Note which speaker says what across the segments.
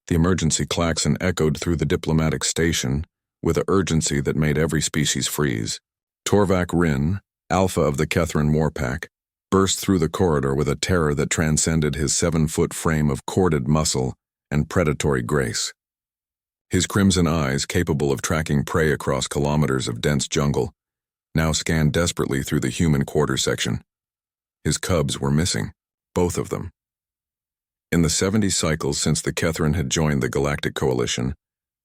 Speaker 1: The emergency klaxon echoed through the diplomatic station with an urgency that made every species freeze. Torvak Rin, alpha of the Kethrin Warpack, burst through the corridor with a terror that transcended his 7-foot frame of corded muscle and predatory grace. His crimson eyes, capable of tracking prey across kilometers of dense jungle, now scanned desperately through the human quarter section. His cubs were missing, both of them. In the 70 cycles since the Kethrin had joined the Galactic Coalition,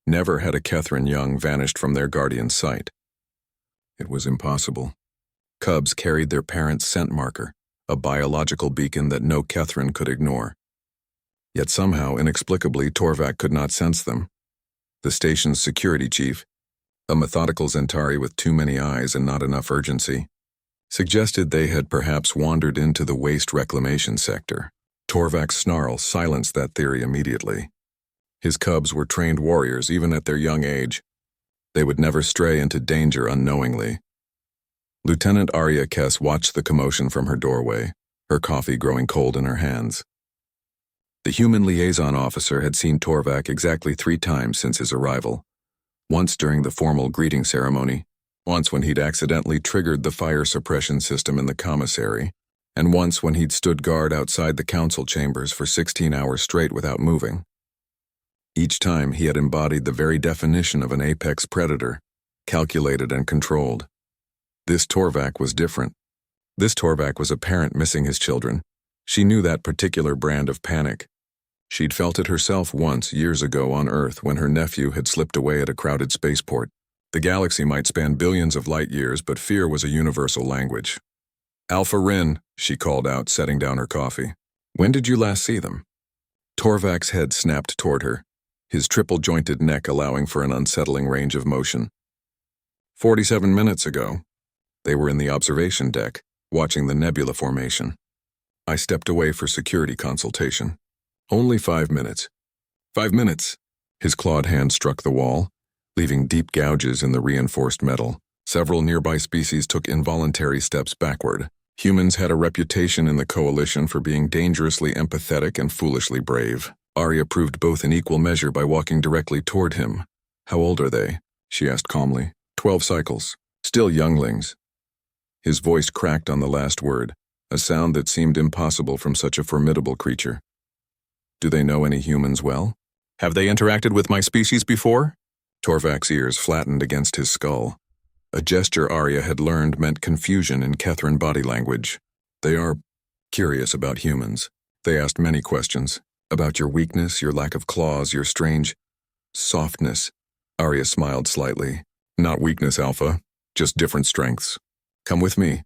Speaker 1: never had a Kethrin young vanished from their guardian's sight. It was impossible. Cubs carried their parents' scent marker, a biological beacon that no Kethrin could ignore. Yet somehow, inexplicably, Torvak could not sense them. The station's security chief, a methodical Zentari with too many eyes and not enough urgency, suggested they had perhaps wandered into the waste reclamation sector. Torvak's snarl silenced that theory immediately. His cubs were trained warriors even at their young age. They would never stray into danger unknowingly. Lieutenant Arya Kess watched the commotion from her doorway, her coffee growing cold in her hands. The human liaison officer had seen Torvak exactly 3 times since his arrival. Once during the formal greeting ceremony, once when he'd accidentally triggered the fire suppression system in the commissary, and once when he'd stood guard outside the council chambers for 16 hours straight without moving. Each time he had embodied the very definition of an apex predator, calculated and controlled. This Torvak was different. This Torvak was a parent missing his children. She knew that particular brand of panic. She'd felt it herself once years ago on Earth when her nephew had slipped away at a crowded spaceport. The galaxy might span billions of light years, but fear was a universal language. "Alpha Rin," she called out, setting down her coffee. "When did you last see them?" Torvak's head snapped toward her, his triple-jointed neck allowing for an unsettling range of motion. 47 minutes ago. They were in the observation deck, watching the nebula formation. I stepped away for security consultation. Only 5 minutes. 5 minutes. His clawed hand struck the wall, leaving deep gouges in the reinforced metal. Several nearby species took involuntary steps backward. Humans had a reputation in the coalition for being dangerously empathetic and foolishly brave. Arya proved both in equal measure by walking directly toward him. "How old are they?" she asked calmly. 12 cycles. Still younglings." His voice cracked on the last word, a sound that seemed impossible from such a formidable creature. "Do they know any humans well? Have they interacted with my species before?" Torvak's ears flattened against his skull. A gesture Arya had learned meant confusion in Kethrin body language. "They are curious about humans. They asked many questions. About your weakness, your lack of claws, your strange softness." Arya smiled slightly. "Not weakness, Alpha. Just different strengths. Come with me."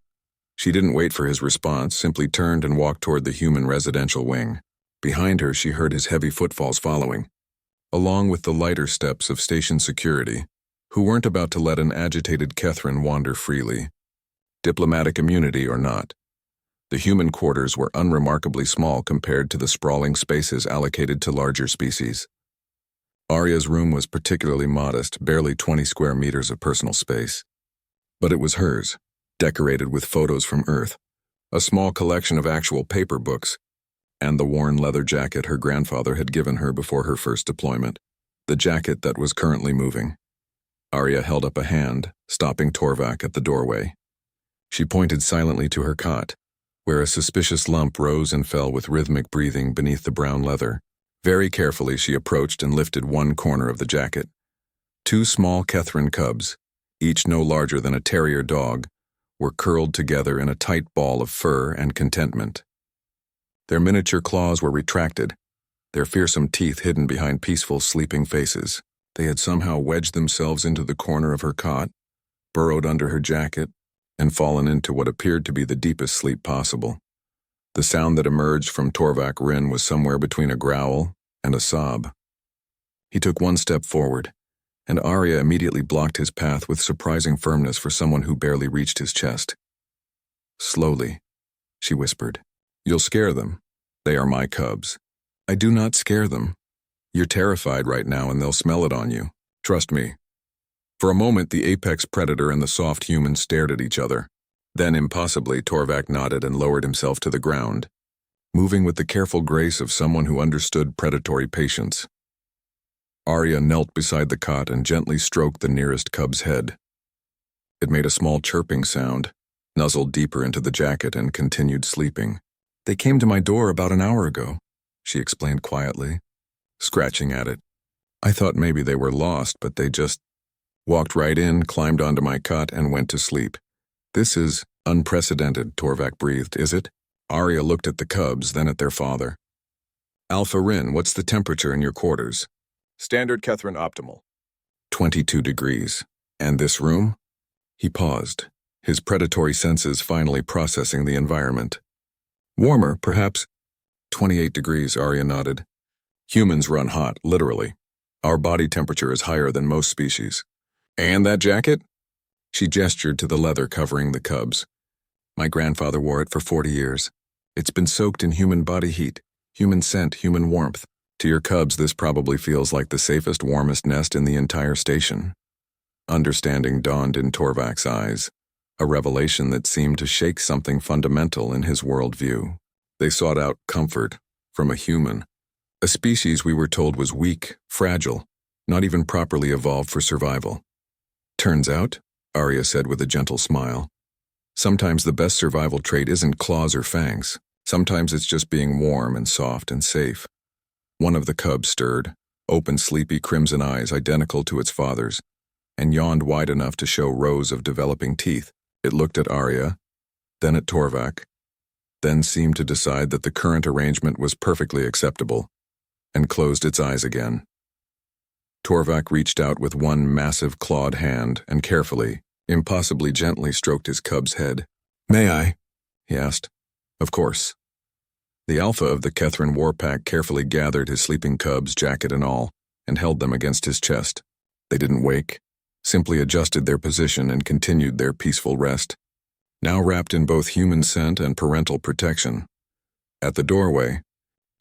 Speaker 1: She didn't wait for his response, simply turned and walked toward the human residential wing. Behind her, she heard his heavy footfalls following, along with the lighter steps of station security, who weren't about to let an agitated Kethrin wander freely. Diplomatic immunity or not, the human quarters were unremarkably small compared to the sprawling spaces allocated to larger species. Arya's room was particularly modest, barely 20 square meters of personal space. But it was hers, decorated with photos from Earth, a small collection of actual paper books, and the worn leather jacket her grandfather had given her before her first deployment, the jacket that was currently moving. Arya held up a hand, stopping Torvak at the doorway. She pointed silently to her cot, where a suspicious lump rose and fell with rhythmic breathing beneath the brown leather. Very carefully she approached and lifted one corner of the jacket. 2 small Kethrin cubs, each no larger than a terrier dog, were curled together in a tight ball of fur and contentment. Their miniature claws were retracted, their fearsome teeth hidden behind peaceful, sleeping faces. They had somehow wedged themselves into the corner of her cot, burrowed under her jacket, and fallen into what appeared to be the deepest sleep possible. The sound that emerged from Torvak Rin was somewhere between a growl and a sob. He took one step forward, and Arya immediately blocked his path with surprising firmness for someone who barely reached his chest. "Slowly," she whispered. "You'll scare them. They are my cubs." "I do not scare them. You're terrified right now and they'll smell it on you. Trust me." For a moment, the apex predator and the soft human stared at each other. Then, impossibly, Torvak nodded and lowered himself to the ground, moving with the careful grace of someone who understood predatory patience. Arya knelt beside the cot and gently stroked the nearest cub's head. It made a small chirping sound, nuzzled deeper into the jacket, and continued sleeping. "They came to my door about an hour ago," she explained quietly, scratching at it. "I thought maybe they were lost, but they just walked right in, climbed onto my cot, and went to sleep." "This is unprecedented," Torvak breathed. "Is it?" Arya looked at the cubs, then at their father. "Alpha Rin, what's the temperature in your quarters?"
Speaker 2: Standard Kethrin optimal.
Speaker 1: 22 degrees. "And this room?" He paused, his predatory senses finally processing the environment. "Warmer, perhaps." 28 degrees, Arya nodded. "Humans run hot, literally. Our body temperature is higher than most species." "And that jacket?" She gestured to the leather covering the cubs. "My grandfather wore it for 40 years. It's been soaked in human body heat, human scent, human warmth. To your cubs, this probably feels like the safest, warmest nest in the entire station." Understanding dawned in Torvak's eyes, a revelation that seemed to shake something fundamental in his worldview. They sought out comfort from a human, a species we were told was weak, fragile, not even properly evolved for survival. "Turns out," Arya said with a gentle smile, "sometimes the best survival trait isn't claws or fangs. Sometimes it's just being warm and soft and safe." One of the cubs stirred, opened sleepy crimson eyes identical to its father's, and yawned wide enough to show rows of developing teeth. It looked at Arya, then at Torvak, then seemed to decide that the current arrangement was perfectly acceptable, and closed its eyes again. Torvak reached out with one massive clawed hand and carefully, impossibly gently stroked his cub's head. "May I?" he asked. "Of course." The alpha of the Kethrin warpack carefully gathered his sleeping cubs, jacket and all, and held them against his chest. They didn't wake, simply adjusted their position and continued their peaceful rest, now wrapped in both human scent and parental protection. At the doorway,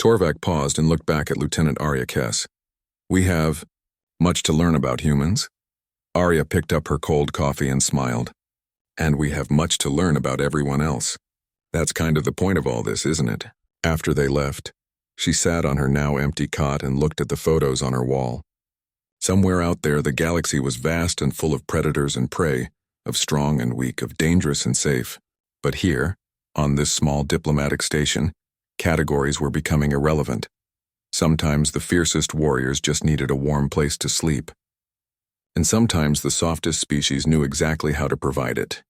Speaker 1: Torvak paused and looked back at Lieutenant Arya Kess. "We have much to learn about humans." Arya picked up her cold coffee and smiled. "And we have much to learn about everyone else. That's kind of the point of all this, isn't it?" After they left, she sat on her now empty cot and looked at the photos on her wall. Somewhere out there, the galaxy was vast and full of predators and prey, of strong and weak, of dangerous and safe. But here, on this small diplomatic station, categories were becoming irrelevant. Sometimes the fiercest warriors just needed a warm place to sleep. And sometimes the softest species knew exactly how to provide it.